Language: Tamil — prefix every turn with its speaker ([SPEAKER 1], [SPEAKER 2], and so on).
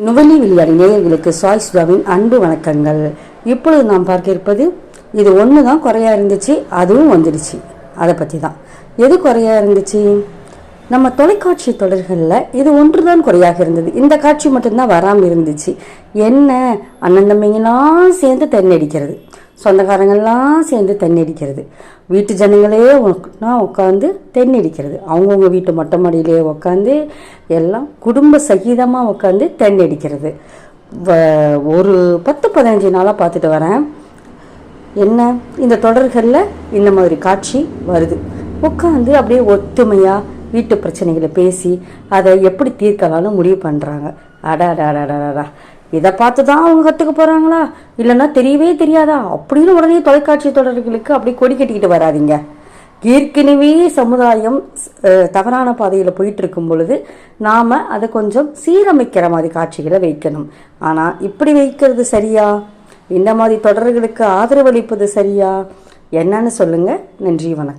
[SPEAKER 1] நுவலி விளையாடி நேயர்களுக்கு சாய்ஸ்லாவின் அன்பு வணக்கங்கள். இப்பொழுது நாம் பார்க்க இருப்பது, இது ஒன்று தான் குறையா இருந்துச்சு, அதுவும் வந்துடுச்சு. அதை பற்றி தான். எது குறையா இருந்துச்சு? நம்ம தொலைக்காட்சி தொடர்களில் இது ஒன்று தான் குறையாக இருந்தது. இந்த காட்சி மட்டும்தான் வராமல் இருந்துச்சு. என்ன, அண்ணன் தம்பிங்கெல்லாம் சேர்ந்து தென்னடிக்கிறது, சொந்தக்காரங்கள்லாம் சேர்ந்து தென்னடிக்கிறது, வீட்டு ஜனங்களே உட்காந்து தென்னடிக்கிறது, அவங்கவுங்க வீட்டு மொட்டை மாடியிலே உட்காந்து எல்லாம் குடும்ப சகிதமாக உட்காந்து தென்னடிக்கிறது. ஒரு 10-15 நாளாக பார்த்துட்டு வரேன். என்ன, இந்த தொடர்களில் இந்த மாதிரி காட்சி வருது. உட்காந்து அப்படியே ஒத்துமையாக வீட்டு பிரச்சனைகளை பேசி அதை எப்படி தீர்க்கலாம்னு முடிவு பண்ணுறாங்க. அடாடாடாடாடா, இதை பார்த்து தான் அவங்க கற்றுக்க போகிறாங்களா, இல்லைன்னா தெரியவே தெரியாதா அப்படின்னு உடனே தொலைக்காட்சி தொடர்களுக்கு அப்படி கொடி கட்டிக்கிட்டு வராதிங்க. ஏற்கனவே சமுதாயம் தவறான பாதையில் போயிட்டு இருக்கும் பொழுது நாம் அதை கொஞ்சம் சீரமைக்கிற மாதிரி காட்சிகளை வைக்கணும். ஆனால் இப்படி வைக்கிறது சரியா? இந்த மாதிரி தொடர்களுக்கு ஆதரவளிப்பது சரியா? என்னன்னு சொல்லுங்கள். நன்றி, வணக்கம்.